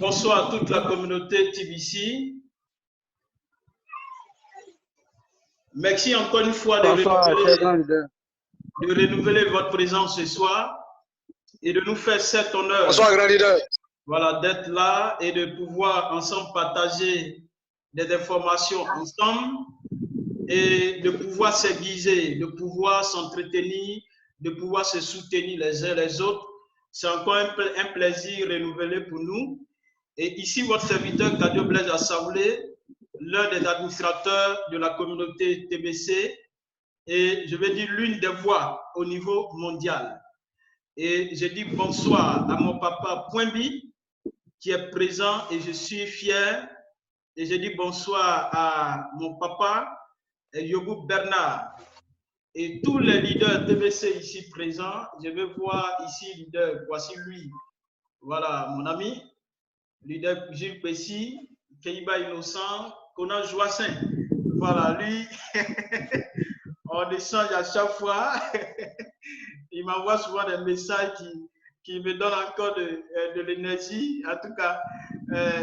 Bonsoir à toute la communauté TBC. Merci encore une fois de renouveler votre présence ce soir et de nous faire cet honneur. Bonsoir, grand leader. Voilà, d'être là et de pouvoir ensemble partager des informations ensemble et de pouvoir s'aiguiser, de pouvoir s'entretenir, de pouvoir se soutenir les uns les autres. C'est encore un plaisir renouvelé pour nous. Et ici, votre serviteur Kadio Blaise Assaoulé, l'un des administrateurs de la communauté TBC, et je vais dire l'une des voix au niveau mondial. Et je dis bonsoir à mon papa Poimbi, qui est présent et je suis fier. Et je dis bonsoir à mon papa Yobou Bernard et tous les leaders TBC ici présents. Je vais voir ici leader, voici lui. Voilà, mon ami. Leader Gilles Pessi, Keiba Innocent, Conan Joassin. Voilà, lui, on échange à chaque fois. Il m'envoie souvent des messages qui me donnent encore de l'énergie. En tout cas,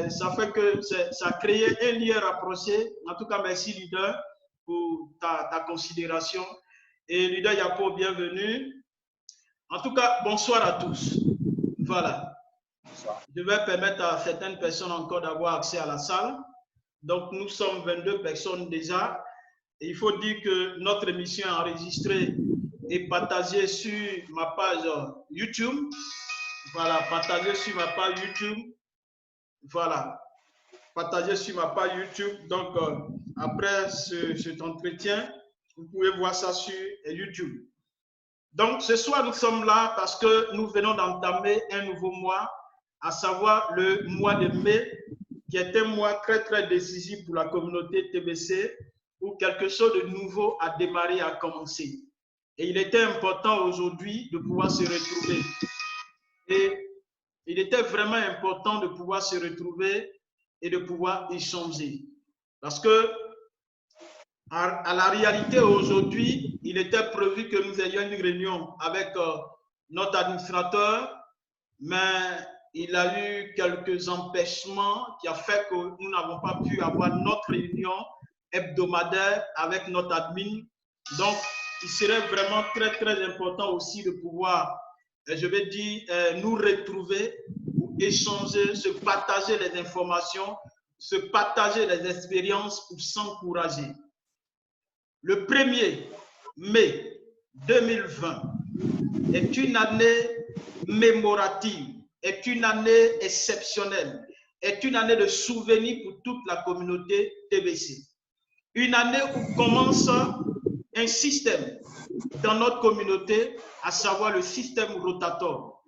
ça fait que ça a créé un lien rapproché. En tout cas, merci leader pour ta considération. Et leader Yapo, bienvenue. En tout cas, bonsoir à tous. Voilà. Je vais permettre à certaines personnes encore d'avoir accès à la salle. Donc, nous sommes 22 personnes déjà. Et il faut dire que notre émission est enregistrée et partagée sur ma page YouTube. Voilà, partagée sur ma page YouTube. Voilà, partagée sur ma page YouTube. Donc, après cet entretien, vous pouvez voir ça sur YouTube. Donc, ce soir, nous sommes là parce que nous venons d'entamer un nouveau mois, à savoir le mois de mai, qui est un mois très, très décisif pour la communauté TBC, où quelque chose de nouveau a démarré, a commencé. Et il était important aujourd'hui de pouvoir se retrouver. Et il était vraiment important de pouvoir se retrouver et de pouvoir échanger. Parce que, à la réalité aujourd'hui, il était prévu que nous ayons une réunion avec notre administrateur, mais il a eu quelques empêchements qui ont fait que nous n'avons pas pu avoir notre réunion hebdomadaire avec notre admin. Donc, il serait vraiment très, très important aussi de pouvoir, je vais dire, nous retrouver, échanger, se partager les informations, se partager les expériences pour s'encourager. Le 1er mai 2020 est une année mémorative, est une année exceptionnelle, est une année de souvenir pour toute la communauté TBC. Une année où commence un système dans notre communauté, à savoir le système rotatoire.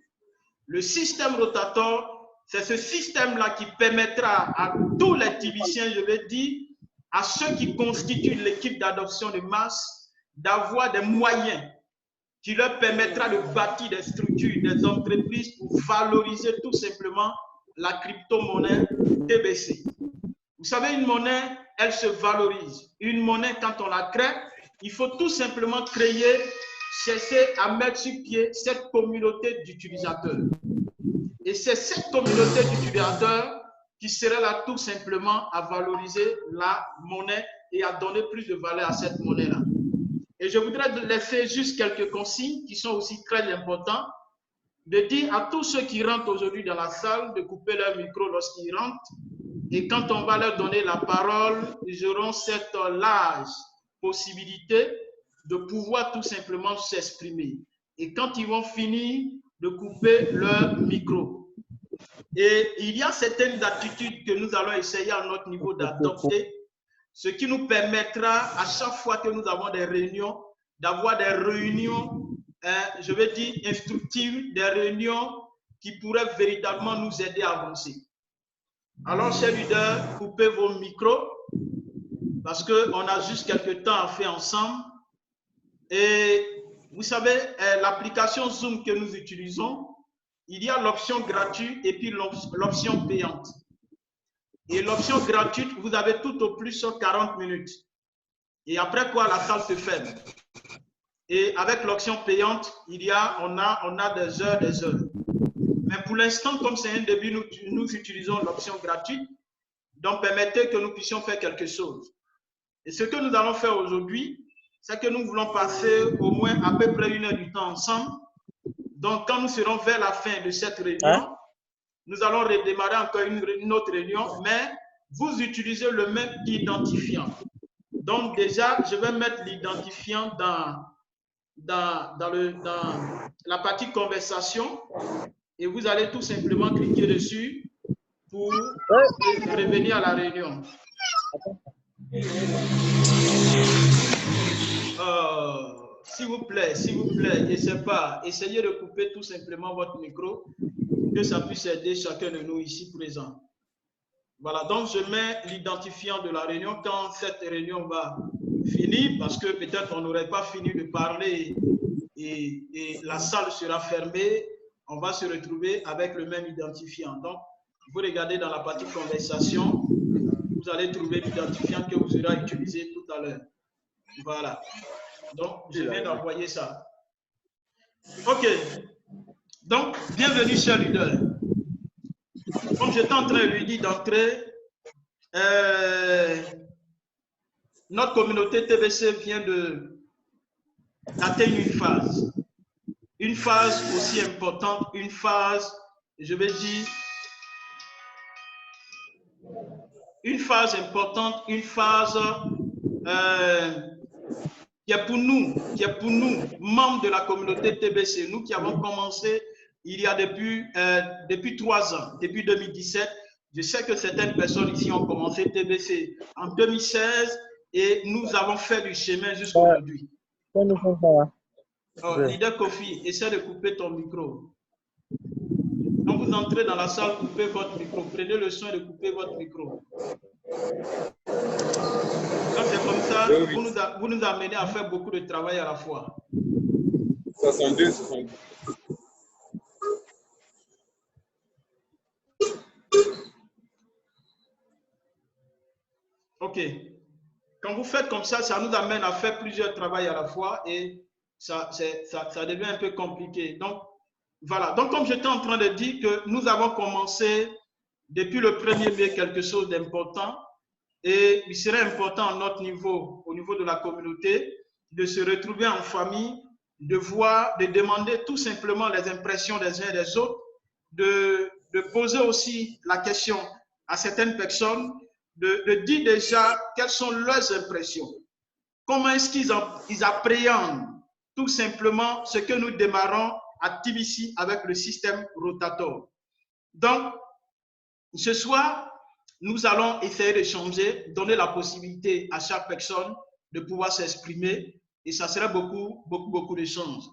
Le système rotatoire, c'est ce système-là qui permettra à tous les Tibiciens, je vais dire, à ceux qui constituent l'équipe d'adoption de masse, d'avoir des moyens qui leur permettra de bâtir des structures, des entreprises pour valoriser tout simplement la crypto-monnaie TBC. Vous savez, une monnaie, elle se valorise. Une monnaie, quand on la crée, il faut tout simplement créer, chercher à mettre sur pied cette communauté d'utilisateurs. Et c'est cette communauté d'utilisateurs qui serait là tout simplement à valoriser la monnaie et à donner plus de valeur à cette monnaie-là. Et je voudrais laisser juste quelques consignes qui sont aussi très importantes, de dire à tous ceux qui rentrent aujourd'hui dans la salle de couper leur micro lorsqu'ils rentrent, Et quand on va leur donner la parole, ils auront cette large possibilité de pouvoir tout simplement s'exprimer. Et quand ils vont finir, de couper leur micro. Et il y a certaines attitudes que nous allons essayer à notre niveau d'adopter, ce qui nous permettra à chaque fois que nous avons des réunions, d'avoir des réunions, je vais dire, instructives, des réunions qui pourraient véritablement nous aider à avancer. Alors, chers leaders, coupez vos micros parce qu'on a juste quelques temps à faire ensemble. Et vous savez, l'application Zoom que nous utilisons, il y a l'option gratuite et puis l'option payante. Et l'option gratuite, vous avez tout au plus sur 40 minutes. Et après quoi, la salle se ferme. Et avec l'option payante, on a des heures, des heures. Mais pour l'instant, comme c'est un début, nous utilisons l'option gratuite. Donc, permettez que nous puissions faire quelque chose. Et ce que nous allons faire aujourd'hui, c'est que nous voulons passer au moins à peu près 1 heure du temps ensemble. Donc, quand nous serons vers la fin de cette réunion, nous allons redémarrer encore une autre réunion, mais vous utilisez le même identifiant. Donc, déjà, je vais mettre l'identifiant dans la partie conversation et vous allez tout simplement cliquer dessus pour revenir à la réunion. S'il vous plaît, essayez de couper tout simplement votre micro pour que ça puisse aider chacun de nous ici présents. Voilà, donc je mets l'identifiant de la réunion quand cette réunion va finir, parce que peut-être on n'aurait pas fini de parler et la salle sera fermée, on va se retrouver avec le même identifiant. Donc, vous regardez dans la partie conversation, vous allez trouver l'identifiant que vous aurez utilisé tout à l'heure. Voilà. Donc, je viens d'envoyer ça. OK. Donc, bienvenue, cher leader. Comme j'étais en train de lui dire d'entrer, notre communauté TBC vient d'atteindre une phase aussi importante, une phase, je vais dire, une phase importante, une phase qui est pour nous, membres de la communauté TBC, nous qui avons commencé il y a depuis 3 ans, depuis 2017. Je sais que certaines personnes ici ont commencé TBC en 2016 et nous avons fait du chemin jusqu'à aujourd'hui. Leader Kofi, essaie de couper ton micro. Quand vous entrez dans la salle, coupez votre micro. Prenez le soin de couper votre micro. Quand c'est comme ça, vous nous amenez à faire beaucoup de travail à la fois. 62, 62. OK. Quand vous faites comme ça, ça nous amène à faire plusieurs travails à la fois et ça devient un peu compliqué. Donc, voilà. Donc, comme j'étais en train de dire que nous avons commencé depuis le 1er mai quelque chose d'important et il serait important à notre niveau, au niveau de la communauté, de se retrouver en famille, de voir, de demander tout simplement les impressions des uns et des autres, de poser aussi la question à certaines personnes, de dire déjà quelles sont leurs impressions. Comment est-ce qu'ils appréhendent tout simplement ce que nous démarrons à TBC avec le système Rotator. Donc, ce soir, nous allons essayer d'échanger, donner la possibilité à chaque personne de pouvoir s'exprimer et ça serait beaucoup d'échanges.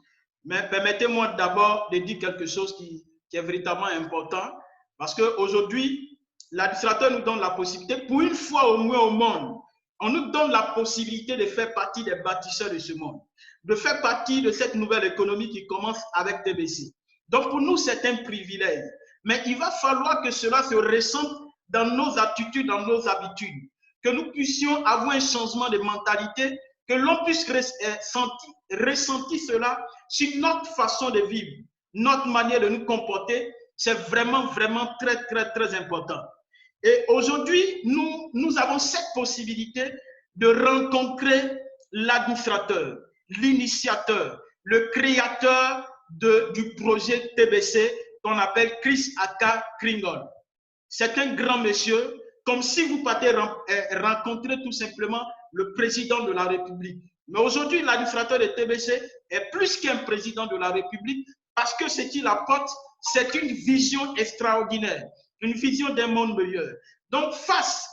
Mais permettez-moi d'abord de dire quelque chose qui est véritablement important parce qu'aujourd'hui, l'administrateur nous donne la possibilité, pour une fois au moins au monde, on nous donne la possibilité de faire partie des bâtisseurs de ce monde, de faire partie de cette nouvelle économie qui commence avec TBC. Donc pour nous, c'est un privilège. Mais il va falloir que cela se ressente dans nos attitudes, dans nos habitudes, que nous puissions avoir un changement de mentalité, que l'on puisse ressentir cela sur notre façon de vivre, notre manière de nous comporter. C'est vraiment très important. Et aujourd'hui, nous avons cette possibilité de rencontrer l'administrateur, l'initiateur, le créateur du projet TBC qu'on appelle Chris Aka Kringle. C'est un grand monsieur, comme si vous partez rencontrer tout simplement le président de la République. Mais aujourd'hui, l'administrateur de TBC est plus qu'un président de la République parce que ce qu'il apporte, c'est une vision extraordinaire, une vision d'un monde meilleur. Donc,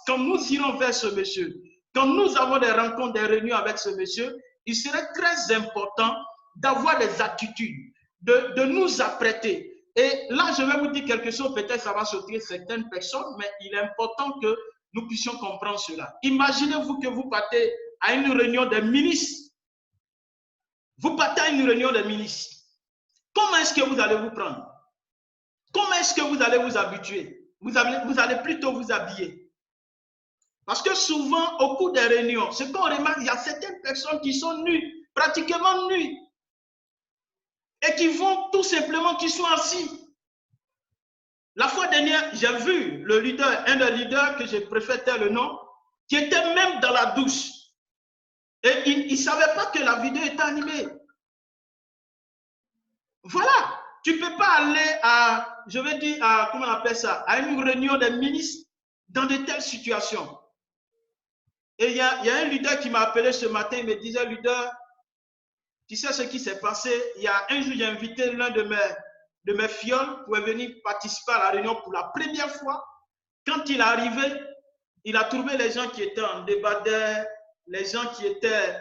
quand nous irons vers ce monsieur, quand nous avons des rencontres, des réunions avec ce monsieur, il serait très important d'avoir des attitudes, de nous apprêter. Et là, je vais vous dire quelque chose, peut-être ça va sauter certaines personnes, mais il est important que nous puissions comprendre cela. Imaginez-vous que vous partez à une réunion des ministres. Vous partez à une réunion des ministres. Comment est-ce que vous allez vous prendre? Comment est-ce que vous allez vous habituer? Vous allez plutôt vous habiller. Parce que souvent, au cours des réunions, ce qu'on remarque, il y a certaines personnes qui sont nues, pratiquement nues, et qui vont tout simplement, qui sont assis. La fois dernière, j'ai vu le leader, un des leaders que je préfère taire le nom, qui était même dans la douche. Et il ne savait pas que la vidéo était animée. Voilà. Tu ne peux pas aller à, je vais dire, comment on appelle ça, à une réunion des ministres dans de telles situations. Et il y a un leader qui m'a appelé ce matin, il me disait, leader, tu sais ce qui s'est passé? Il y a un jour, j'ai invité l'un de mes fioles pour venir participer à la réunion pour la première fois. Quand il est arrivé, il a trouvé les gens qui étaient en débardeur, les gens qui étaient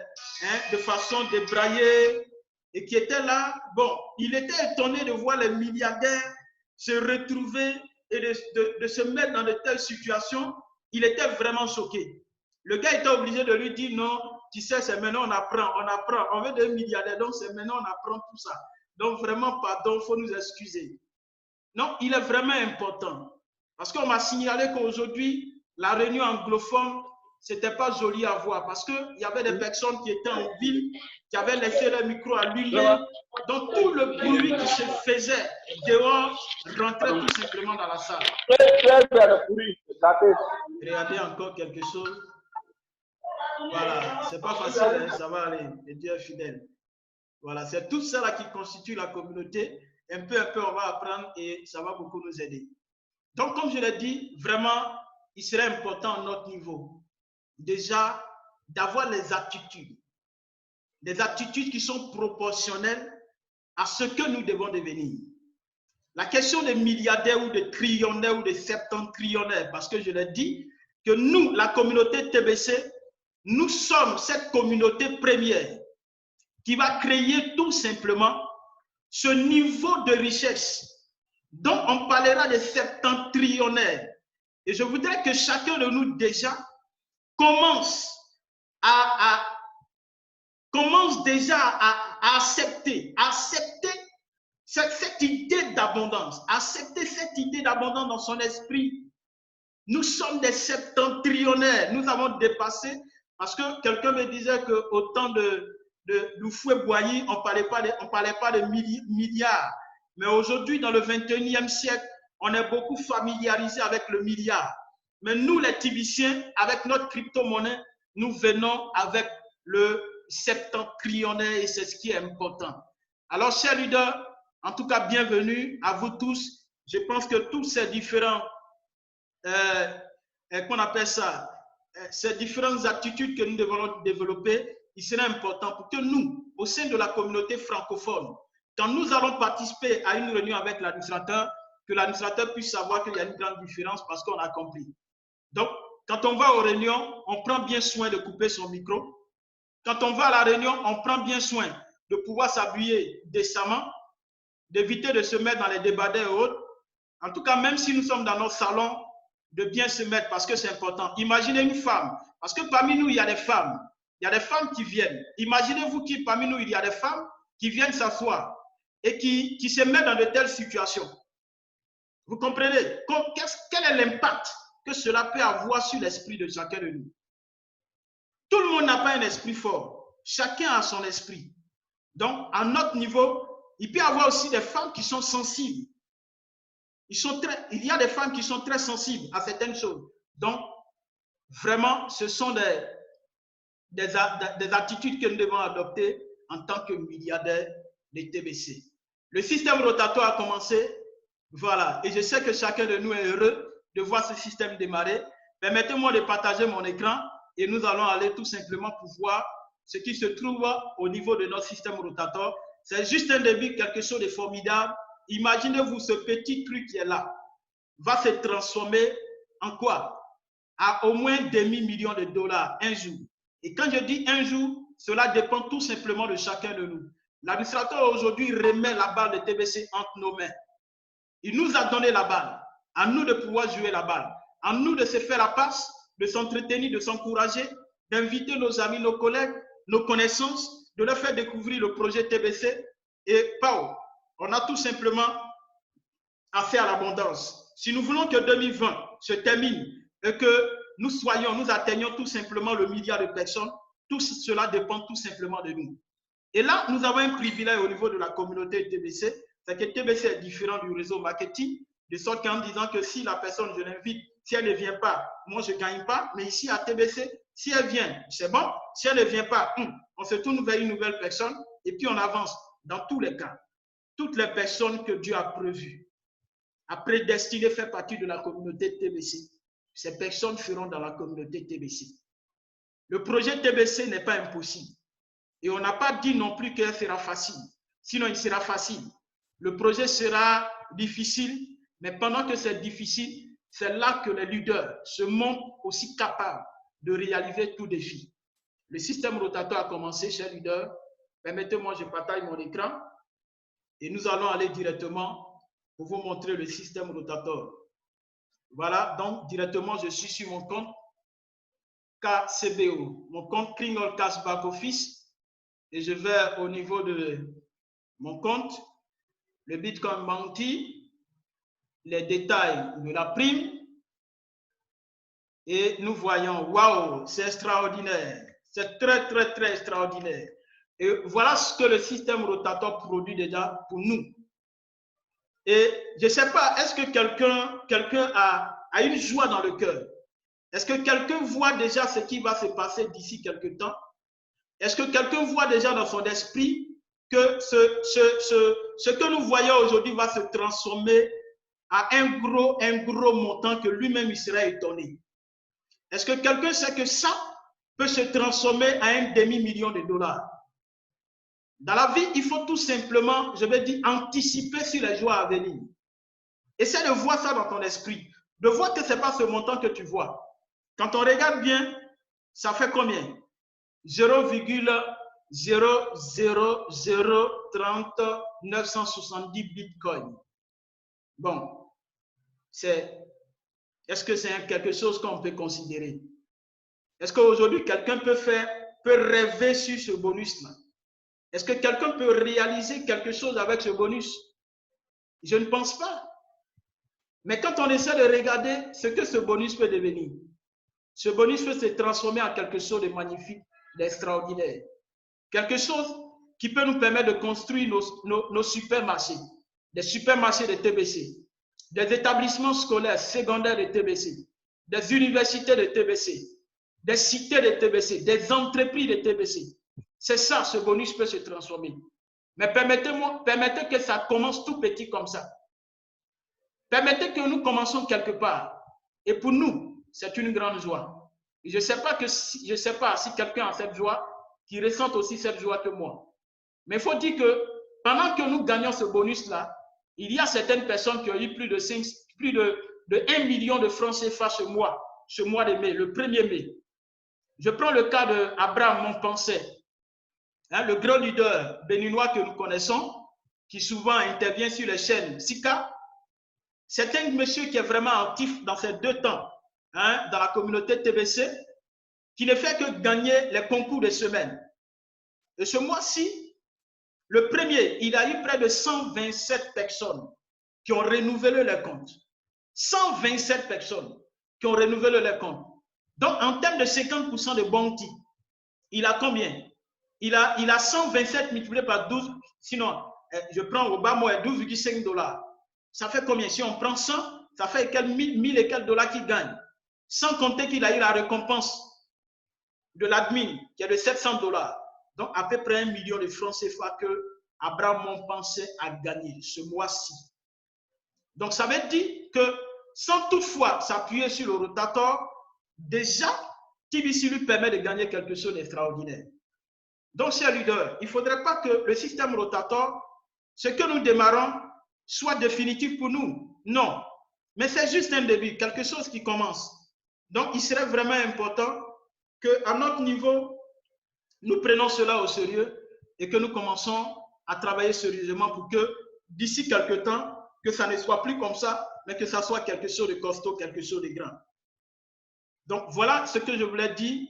de façon débraillée et qui étaient là. Bon, il était étonné de voir les milliardaires se retrouver et de se mettre dans de telles situations. Il était vraiment choqué. Le gars était obligé de lui dire non, tu sais, c'est maintenant on apprend, on veut des milliardaires, donc c'est maintenant on apprend tout ça. Donc vraiment, pardon, il faut nous excuser. Non, il est vraiment important. Parce qu'on m'a signalé qu'aujourd'hui, la réunion anglophone, ce n'était pas joli à voir. Parce qu'il y avait des personnes qui étaient en ville, qui avaient laissé leur micro allumé. Donc tout le bruit qui se faisait dehors rentrait tout simplement dans la salle. Regardez encore quelque chose. Voilà, c'est pas facile, hein, ça va aller. Et Dieu est fidèle. Voilà, c'est tout ça qui constitue la communauté. Un peu, on va apprendre et ça va beaucoup nous aider. Donc, comme je l'ai dit, vraiment, il serait important à notre niveau, déjà, d'avoir les attitudes qui sont proportionnelles à ce que nous devons devenir. La question des milliardaires ou des trillionnaires ou des septentrillionnaires, parce que je l'ai dit, que nous, la communauté TBC, nous sommes cette communauté première qui va créer tout simplement ce niveau de richesse dont on parlera des septentrillionnaires. Et je voudrais que chacun de nous déjà commence déjà à accepter cette idée d'abondance, accepter cette idée d'abondance dans son esprit. Nous sommes des septentrillionnaires. Nous avons dépassé, parce que quelqu'un me disait qu'au temps de Houphouët-Boigny, on ne parlait pas de milliards. Mais aujourd'hui, dans le 21e siècle, on est beaucoup familiarisé avec le milliard. Mais nous, les Tibiciens, avec notre crypto-monnaie, nous venons avec le septentrillionnaire et c'est ce qui est important. Alors, chers leaders, en tout cas, bienvenue à vous tous. Je pense que tous ces différents, qu'on appelle ça, ces différentes attitudes que nous devons développer, il serait important pour que nous, au sein de la communauté francophone, quand nous allons participer à une réunion avec l'administrateur, que l'administrateur puisse savoir qu'il y a une grande différence parce qu'on a compris. Donc, quand on va aux réunions, on prend bien soin de couper son micro. Quand on va à la réunion, on prend bien soin de pouvoir s'habiller décemment, d'éviter de se mettre dans les débardeurs et autres. En tout cas, même si nous sommes dans nos salons, de bien se mettre parce que c'est important. Imaginez une femme, parce que parmi nous, il y a des femmes. Il y a des femmes qui viennent. Imaginez-vous qu'il parmi nous, il y a des femmes qui viennent s'asseoir et qui se mettent dans de telles situations. Vous comprenez? Quel est l'impact que cela peut avoir sur l'esprit de chacun de nous? Tout le monde n'a pas un esprit fort. Chacun a son esprit. Donc, à notre niveau, il peut y avoir aussi des femmes qui sont sensibles. Il y a des femmes qui sont très sensibles à certaines choses. Donc, vraiment, ce sont des attitudes que nous devons adopter en tant que milliardaires des TBC. Le système rotatoire a commencé. Voilà. Et je sais que chacun de nous est heureux de voir ce système démarrer. Permettez-moi de partager mon écran et nous allons aller tout simplement pour voir ce qui se trouve au niveau de notre système rotateur. C'est juste un début, quelque chose de formidable. Imaginez-vous ce petit truc qui est là va se transformer en quoi? À au moins demi-million de dollars un jour. Et quand je dis un jour, cela dépend tout simplement de chacun de nous. L'administrateur aujourd'hui remet la balle de TBC entre nos mains. Il nous a donné la balle. À nous de pouvoir jouer la balle. À nous de se faire la passe, de s'entretenir, de s'encourager, d'inviter nos amis, nos collègues, nos connaissances, de leur faire découvrir le projet TBC. Et Pau, on a tout simplement à faire l'abondance. Si nous voulons que 2020 se termine et que nous atteignions tout simplement le milliard de personnes, tout cela dépend tout simplement de nous. Et là, nous avons un privilège au niveau de la communauté TBC, c'est que TBC est différent du réseau marketing, de sorte qu'en disant que si la personne, je l'invite, si elle ne vient pas, moi je ne gagne pas, mais ici à TBC, si elle vient, c'est bon, si elle ne vient pas, on se tourne vers une nouvelle personne et puis on avance. Dans tous les cas, toutes les personnes que Dieu a prévues, a prédestiné faire partie de la communauté TBC. Ces personnes seront dans la communauté TBC. Le projet TBC n'est pas impossible. Et on n'a pas dit non plus qu'il sera facile. Sinon, il sera facile. Le projet sera difficile, mais pendant que c'est difficile, c'est là que les leaders se montrent aussi capables de réaliser tout défi. Le système rotateur a commencé, chers leaders. Permettez-moi, je partage mon écran et nous allons aller directement pour vous montrer le système rotateur. Voilà, donc directement, je suis sur mon compte KCBO, mon compte Kringle Cash Back Office, et je vais au niveau de mon compte, le Bitcoin Bounty, les détails de la prime, et nous voyons, waouh, c'est extraordinaire, c'est très, très, très extraordinaire. Et voilà ce que le système rotateur produit déjà pour nous. Et je ne sais pas, est-ce que quelqu'un a une joie dans le cœur? Est-ce que quelqu'un voit déjà ce qui va se passer d'ici quelque temps? Est-ce que quelqu'un voit déjà dans son esprit que ce que nous voyons aujourd'hui va se transformer à un gros montant que lui-même il sera étonné? Est-ce que quelqu'un sait que ça peut se transformer à un demi-million de dollars? Dans la vie, il faut tout simplement, je vais dire, anticiper sur les joies à venir. Essaie de voir ça dans ton esprit. De voir que ce n'est pas ce montant que tu vois. Quand on regarde bien, ça fait combien? 0,00030,970 bitcoins. Bon, est-ce que c'est quelque chose qu'on peut considérer? Est-ce qu'aujourd'hui, quelqu'un peut rêver sur ce bonus-là? Est-ce que quelqu'un peut réaliser quelque chose avec ce bonus? Je ne pense pas. Mais quand on essaie de regarder ce que ce bonus peut devenir, ce bonus peut se transformer en quelque chose de magnifique, d'extraordinaire. Quelque chose qui peut nous permettre de construire nos supermarchés, des supermarchés de TBC, des établissements scolaires secondaires de TBC, des universités de TBC, des cités de TBC, des entreprises de TBC. C'est ça, ce bonus peut se transformer. Mais permettez que ça commence tout petit comme ça. Permettez que nous commençons quelque part. Et pour nous, c'est une grande joie. Et je ne sais pas si quelqu'un a cette joie, qui ressent aussi cette joie que moi. Mais il faut dire que pendant que nous gagnons ce bonus-là, il y a certaines personnes qui ont eu plus de 1 million de francs CFA ce mois de mai, le 1er mai. Je prends le cas d'Abraham Montpenset, le grand leader béninois que nous connaissons, qui souvent intervient sur les chaînes Sika. C'est un monsieur qui est vraiment actif dans ces 2 temps, dans la communauté TBC, qui ne fait que gagner les concours de semaine. Et ce mois-ci, le premier, il a eu près de 127 personnes qui ont renouvelé leur compte. 127 personnes qui ont renouvelé leur compte. Donc, en termes de 50% de bounty, il a combien? Il a 127 multiplié par 12, sinon, je prends au bas moi 12,5 $. Ça fait combien? Si on prend 100, ça fait 1000 et quelques dollars qu'il gagne. Sans compter qu'il a eu la récompense de l'admin, qui est de 700 $. Donc, à peu près 1 million de francs CFA que Abraham Montpenset a gagné ce mois-ci. Donc, ça veut dire que sans toutefois s'appuyer sur le rotateur, déjà, TBC lui permet de gagner quelque chose d'extraordinaire. Donc, chers leaders, il ne faudrait pas que le système rotatoire, ce que nous démarrons, soit définitif pour nous. Non. Mais c'est juste un début, quelque chose qui commence. Donc, il serait vraiment important qu'à notre niveau, nous prenons cela au sérieux et que nous commençons à travailler sérieusement pour que d'ici quelques temps, que ça ne soit plus comme ça, mais que ça soit quelque chose de costaud, quelque chose de grand. Donc, voilà ce que je voulais dire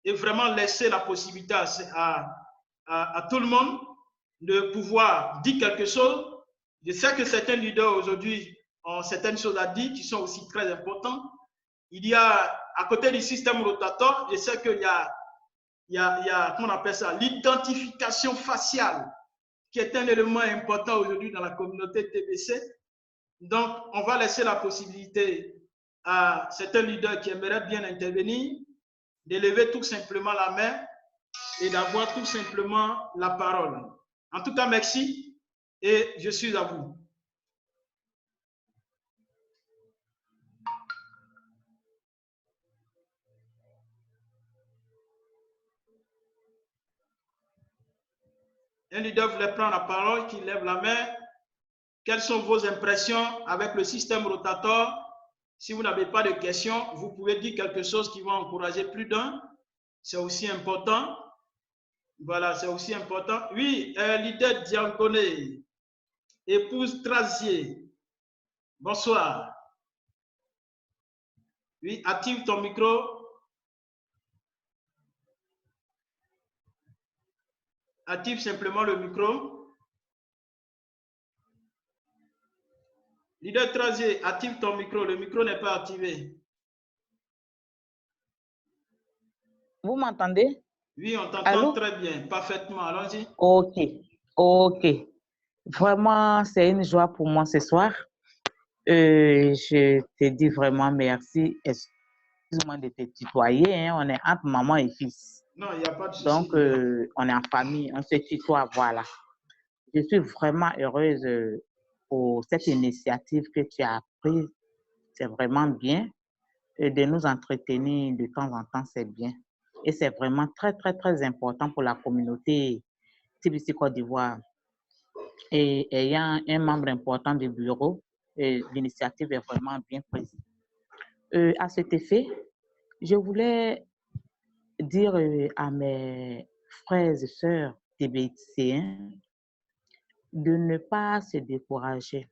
et vraiment laisser la possibilité à tout le monde de pouvoir dire quelque chose. Je sais que certains leaders aujourd'hui ont certaines choses à dire qui sont aussi très importantes. Il y a, à côté du système rotatoire, je sais qu'il y a, comment on appelle ça, l'identification faciale, qui est un élément important aujourd'hui dans la communauté TBC. Donc, on va laisser la possibilité à certains leaders qui aimeraient bien intervenir, de lever tout simplement la main et d'avoir tout simplement la parole. En tout cas, merci et je suis à vous. Un leader voulait prendre la parole, qui lève la main. Quelles sont vos impressions avec le système rotatoire? Si vous n'avez pas de questions, vous pouvez dire quelque chose qui va encourager plus d'un. C'est aussi important. Voilà, c'est aussi important. Oui, leader Dianconé, épouse Trazier. Bonsoir. Oui, active ton micro. Active simplement le micro. Leader Trazier, active ton micro. Le micro n'est pas activé. Vous m'entendez? Oui, on t'entend très bien, parfaitement. Allons-y. Ok, ok. Vraiment, c'est une joie pour moi ce soir. Je te dis vraiment merci. Excuse-moi de te tutoyer. Hein. On est entre maman et fils. Non, il n'y a pas de souci. Donc, on est en famille, on se tutoie, voilà. Je suis vraiment heureuse pour cette initiative que tu as prise. C'est vraiment bien. Et de nous entretenir de temps en temps, c'est bien. Et c'est vraiment très, très, très important pour la communauté TBC Côte d'Ivoire. Et ayant un membre important du bureau, l'initiative est vraiment bien prise. À cet effet, je voulais dire à mes frères et sœurs TBCiens de ne pas se décourager.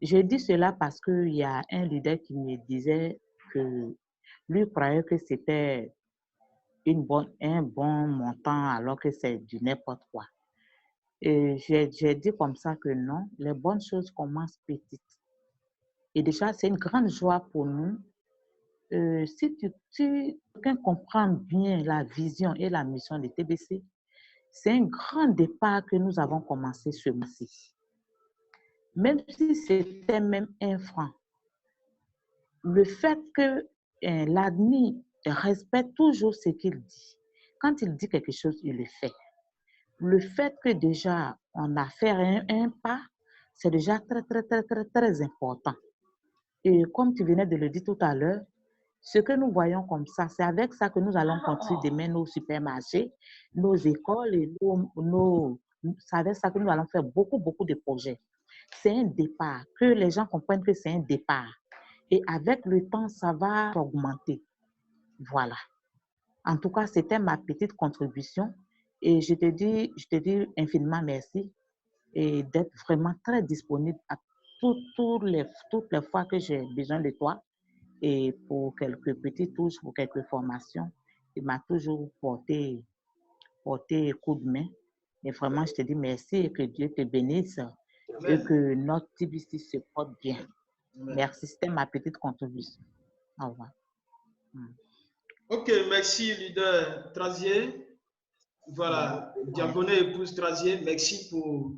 Je dis cela parce qu'il y a un leader qui me disait que lui croyait que c'était un bon montant alors que c'est du n'importe quoi. Et j'ai dit comme ça que non, les bonnes choses commencent petites. Et déjà, c'est une grande joie pour nous. Si quelqu'un comprend bien la vision et la mission de TBC, c'est un grand départ que nous avons commencé ce mois-ci. Même si c'était même 1 franc, le fait que l'admin respecte toujours ce qu'il dit. Quand il dit quelque chose, il le fait. Le fait que déjà on a fait un pas, c'est déjà très, très, très, très, très important. Et comme tu venais de le dire tout à l'heure, ce que nous voyons comme ça, c'est avec ça que nous allons construire demain nos supermarchés, nos écoles et c'est avec ça que nous allons faire beaucoup, beaucoup de projets. C'est un départ, que les gens comprennent que c'est un départ. Et avec le temps, ça va augmenter. Voilà. En tout cas, c'était ma petite contribution. Et je te dis infiniment merci et d'être vraiment très disponible à toutes les fois que j'ai besoin de toi. Et pour quelques petites touches, pour quelques formations, il m'a toujours porté coup de main. Et vraiment, je te dis merci et que Dieu te bénisse. Amen. Et que notre TBC se porte bien. Amen. Merci, c'était ma petite contribution. Au revoir. Ok, merci, leader Trazier. Voilà, Diaconé épouse Trazier, merci pour,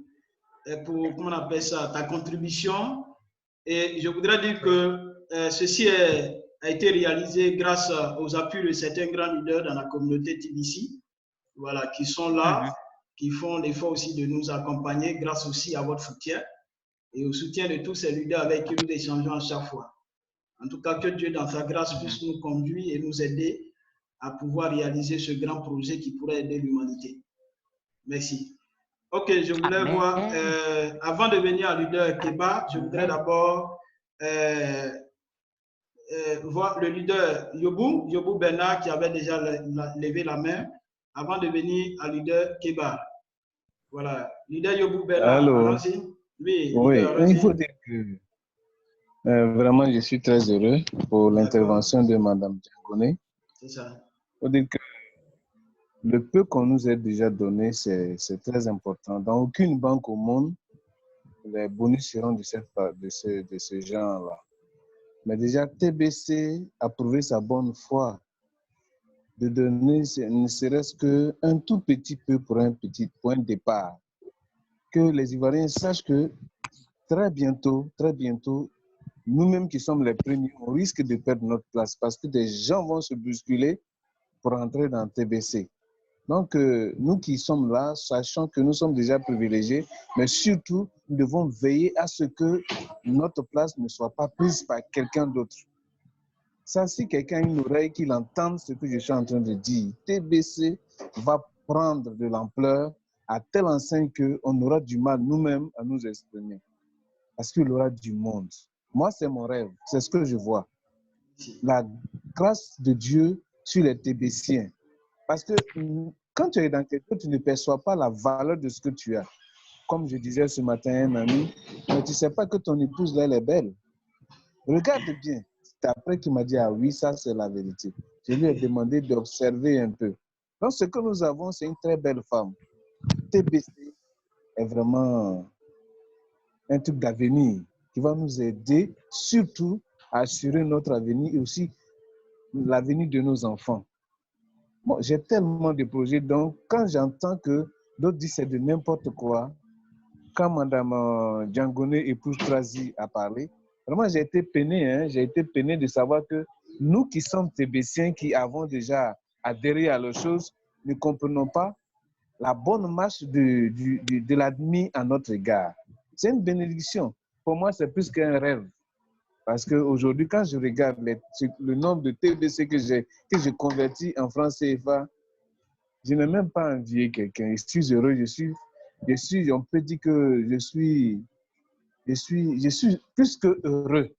comment on appelle ça, ta contribution. Et je voudrais dire que ceci a été réalisé grâce aux appuis de certains grands leaders dans la communauté TBC, voilà, qui sont là, qui font l'effort aussi de nous accompagner grâce aussi à votre soutien et au soutien de tous ces leaders avec qui nous échangeons à chaque fois. En tout cas, que Dieu, dans sa grâce, puisse nous conduire et nous aider à pouvoir réaliser ce grand projet qui pourrait aider l'humanité. Merci. Ok, je voulais voir, avant de venir à leader Keba, je voudrais d'abord voir le leader Yobou Bernard qui avait déjà levé la main avant de venir à leader Keba. Voilà, leader Yobou Bernard, allons-y. Oui, il faut dire que vraiment je suis très heureux pour l'intervention de Mme Djangoné. C'est ça. Il faut dire que le peu qu'on nous a déjà donné, c'est très important. Dans aucune banque au monde, les bonus seront de ce genre-là. Mais déjà, TBC a prouvé sa bonne foi de donner ne serait-ce qu'un tout petit peu pour un petit point de départ. Que les Ivoiriens sachent que très bientôt, nous-mêmes qui sommes les premiers, on risque de perdre notre place parce que des gens vont se bousculer pour entrer dans TBC. Donc, nous qui sommes là, sachant que nous sommes déjà privilégiés, mais surtout, nous devons veiller à ce que notre place ne soit pas prise par quelqu'un d'autre. Ça, si quelqu'un a une oreille, qu'il entende ce que je suis en train de dire, TBC va prendre de l'ampleur à telle enseigne qu'on aura du mal nous-mêmes à nous exprimer. Parce qu'il aura du monde. Moi, c'est mon rêve, c'est ce que je vois. La grâce de Dieu sur les TBCiens. Parce que quand tu es dans quelque chose, tu ne perçois pas la valeur de ce que tu as. Comme je disais ce matin à un ami, mais tu ne sais pas que ton épouse, là, elle est belle. Regarde bien. C'est après qu'il m'a dit, ah oui, ça c'est la vérité. Je lui ai demandé d'observer un peu. Donc ce que nous avons, c'est une très belle femme. TBC est vraiment un truc d'avenir qui va nous aider surtout à assurer notre avenir et aussi l'avenir de nos enfants. Bon, j'ai tellement de projets, donc quand j'entends que d'autres disent c'est de n'importe quoi, quand Mme Djangoné, épouse Trazi, a parlé, vraiment j'ai été peiné de savoir que nous qui sommes TBCiens, qui avons déjà adhéré à leurs choses, ne comprenons pas la bonne marche de l'admis à notre égard. C'est une bénédiction. Pour moi, c'est plus qu'un rêve. Parce qu'aujourd'hui, quand je regarde le nombre de TBC que j'ai converti en francs CFA, je n'ai même pas envié quelqu'un. Je suis heureux, on peut dire que je suis plus que heureux.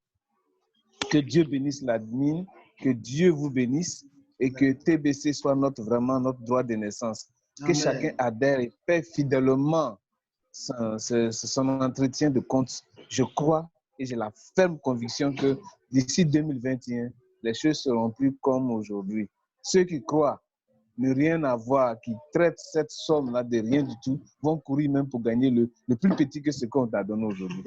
Que Dieu bénisse l'admin, que Dieu vous bénisse et que TBC soit vraiment notre droit de naissance. Que chacun adhère et paie fidèlement son entretien de compte. Je crois et j'ai la ferme conviction que d'ici 2021, les choses seront plus comme aujourd'hui. Ceux qui croient ne rien avoir, qui traitent cette somme-là de rien du tout, vont courir même pour gagner le plus petit que ce qu'on t'a donné aujourd'hui.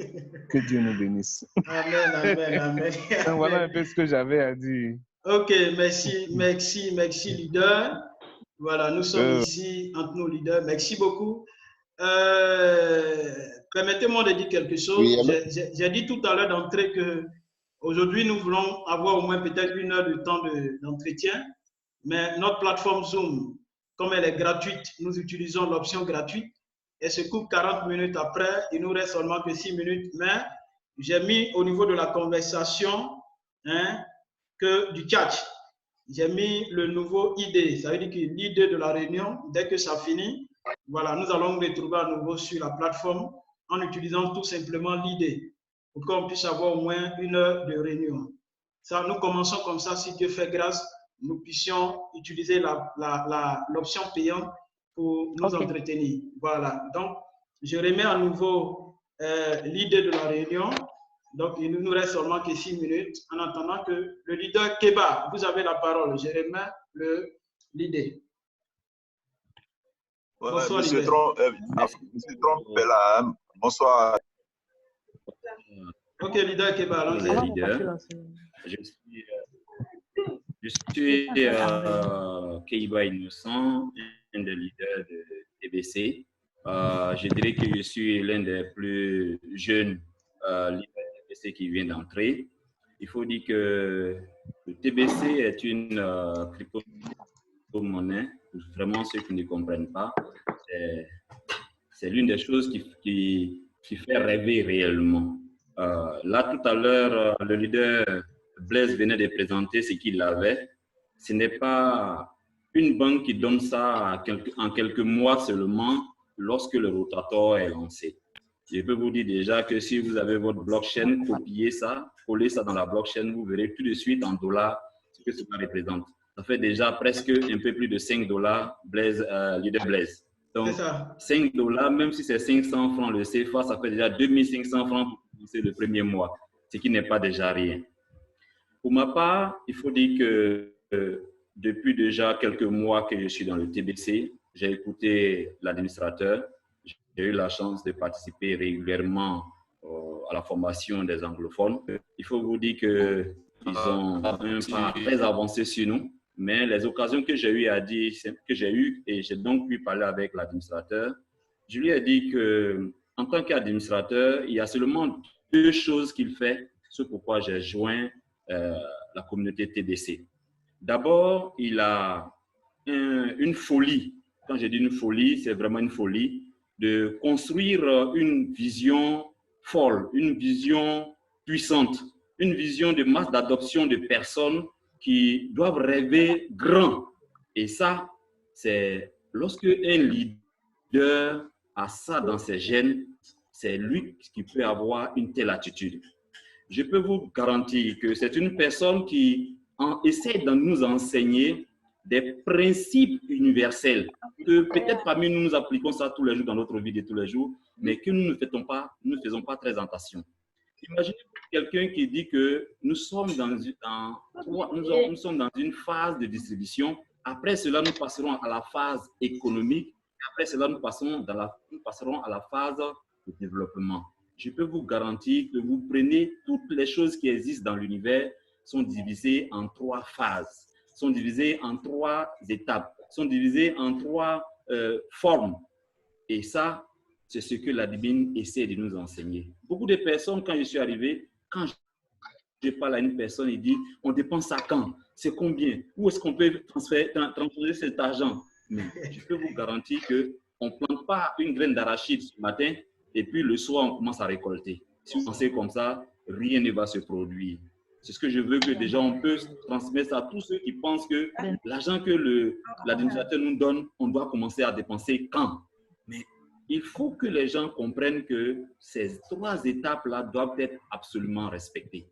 Que Dieu nous bénisse. Amen, amen, amen. Donc voilà un peu ce que j'avais à dire. Ok, merci, leader. Voilà, nous sommes ici entre nos leaders. Merci beaucoup. Permettez-moi de dire quelque chose. Oui, j'ai dit tout à l'heure d'entrée que aujourd'hui nous voulons avoir au moins peut-être 1 heure de temps d'entretien, mais notre plateforme Zoom, comme elle est gratuite, nous utilisons l'option gratuite. Elle se coupe 40 minutes après, il nous reste seulement que 6 minutes, mais j'ai mis au niveau de la conversation du catch. J'ai mis le nouveau ID, ça veut dire que l'idée de la réunion, dès que ça finit, voilà, nous allons nous retrouver à nouveau sur la plateforme en utilisant tout simplement l'idée pour qu'on puisse avoir au moins 1 heure de réunion. Ça, nous commençons comme ça, si Dieu fait grâce, nous puissions utiliser l'option payante pour nous entretenir. Voilà, donc je remets à nouveau l'idée de la réunion. Donc, il ne nous reste seulement que 6 minutes en attendant que le leader Keba, vous avez la parole. Je remets l'idée. Bonsoir, Monsieur Trump est là. Bonsoir. Ok, leader Keba, allons-y. Je suis Keba Innocent, un des leaders de TBC. Je dirais que je suis l'un des plus jeunes leaders de TBC qui vient d'entrer. Il faut dire que le TBC est une crypto-monnaie. Vraiment, ceux qui ne comprennent pas, c'est l'une des choses qui fait rêver réellement. Là, tout à l'heure, le leader Blaise venait de présenter ce qu'il avait, ce n'est pas une banque qui donne ça en quelques mois seulement lorsque le rotator est lancé. Je peux vous dire déjà que si vous avez votre blockchain, copiez ça, collez ça dans la blockchain, vous verrez tout de suite en dollars ce que cela représente. Ça fait déjà presque un peu plus de 5 dollars Leader Blaise. Donc, 5 dollars, même si c'est 500 francs le CFA, ça fait déjà 2500 francs pour commencer le premier mois, ce qui n'est pas déjà rien. Pour ma part, il faut dire que depuis déjà quelques mois que je suis dans le TBC, j'ai écouté l'administrateur. J'ai eu la chance de participer régulièrement à la formation des anglophones. Il faut vous dire qu'ils ont un pas très avancé sur nous, mais les occasions que j'ai eu à dire, que j'ai eu, et j'ai donc pu parler avec l'administrateur, je lui ai dit qu'en tant qu'administrateur, il y a seulement deux choses qu'il fait, ce pourquoi j'ai joint la communauté TBC. D'abord, il a une folie. Quand je dis une folie, c'est vraiment une folie de construire une vision folle, une vision puissante, une vision de masse d'adoption de personnes qui doivent rêver grand. Et ça, c'est lorsque un leader a ça dans ses gènes, c'est lui qui peut avoir une telle attitude. Je peux vous garantir que c'est une personne qui essaie de nous enseigner des principes universels que peut-être parmi nous, nous appliquons ça tous les jours dans notre vie de tous les jours, mais que nous ne faisons pas très attention. Imaginez quelqu'un qui dit que nous sommes dans une phase de distribution. Après cela, nous passerons à la phase économique. Et après cela, nous passerons à la phase de développement. Je peux vous garantir que vous prenez toutes les choses qui existent dans l'univers sont divisées en 3 phases, sont divisées en 3 étapes, sont divisées en 3 formes. Et ça, c'est ce que l'admin essaie de nous enseigner. Beaucoup de personnes, quand je suis arrivé, quand je parle à une personne, il dit, on dépense ça quand? C'est combien? Où est-ce qu'on peut transférer cet argent? Mais je peux vous garantir qu'on ne plante pas une graine d'arachide ce matin et puis le soir, on commence à récolter. Si vous pensez comme ça, rien ne va se produire. C'est ce que je veux que déjà on peut transmettre ça à tous ceux qui pensent que l'argent que l'administrateur nous donne, on doit commencer à dépenser quand? Mais il faut que les gens comprennent que ces 3 étapes-là doivent être absolument respectées.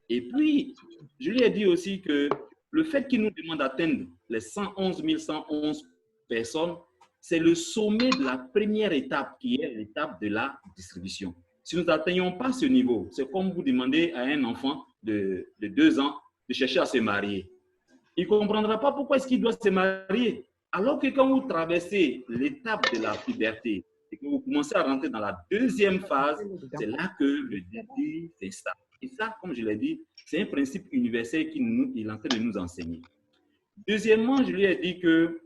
Et puis, je lui ai dit aussi que le fait qu'il nous demande d'atteindre les 111 111 personnes, c'est le sommet de la première étape qui est l'étape de la distribution. Si nous n'atteignons pas ce niveau, c'est comme vous demandez à un enfant de 2 ans de chercher à se marier. Il ne comprendra pas pourquoi est-ce qu'il doit se marier. Alors que quand vous traversez l'étape de la puberté et que vous commencez à rentrer dans la 2e phase, c'est là que le désir s'installe. Et ça, comme je l'ai dit, c'est un principe universel qu'il est en train de nous enseigner. Deuxièmement, je lui ai dit que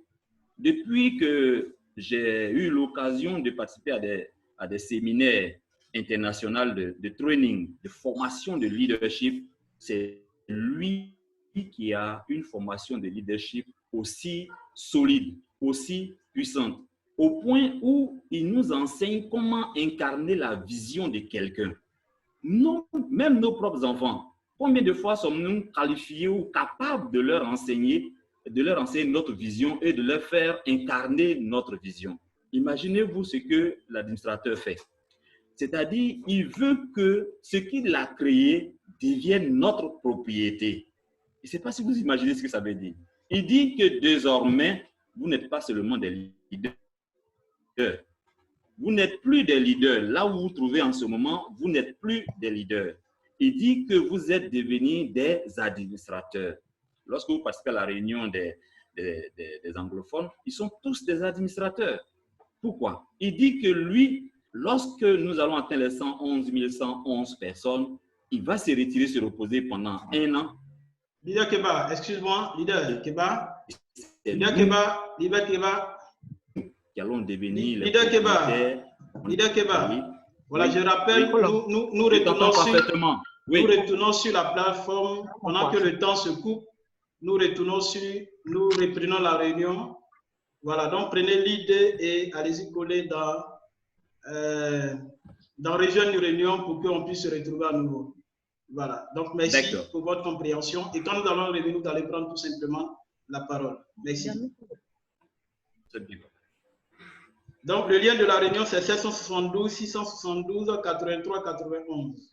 depuis que j'ai eu l'occasion de participer à des séminaires internationaux de training, de formation de leadership, c'est lui qui a une formation de leadership aussi solide, aussi puissante, au point où il nous enseigne comment incarner la vision de quelqu'un. Même nos propres enfants, combien de fois sommes-nous qualifiés ou capables de leur enseigner notre vision et de leur faire incarner notre vision? Imaginez-vous ce que l'administrateur fait. C'est-à-dire, il veut que ce qu'il a créé devienne notre propriété. Je ne sais pas si vous imaginez ce que ça veut dire. Il dit que désormais, vous n'êtes pas seulement des leaders. Vous n'êtes plus des leaders. Là où vous vous trouvez en ce moment, vous n'êtes plus des leaders. Il dit que vous êtes devenus des administrateurs. Lorsque vous participez à la réunion des anglophones, ils sont tous des administrateurs. Pourquoi? Il dit que lui, lorsque nous allons atteindre les 111 111 personnes, il va se retirer, se reposer pendant 1 an. Leader Keba, excuse-moi, Leader Keba. Leader Keba. Qui allons devenir les Leader Keba. Oui. Voilà, je rappelle, nous retournons sur la plateforme pendant que le temps se coupe. Nous reprenons la réunion. Voilà, donc prenez l'idée et allez-y coller dans région de réunion pour qu'on puisse se retrouver à nouveau. Voilà. Donc, merci pour votre compréhension. Et quand nous allons revenir, vous allez prendre tout simplement la parole. Merci. Donc, le lien de la réunion, c'est 772 672 83 91.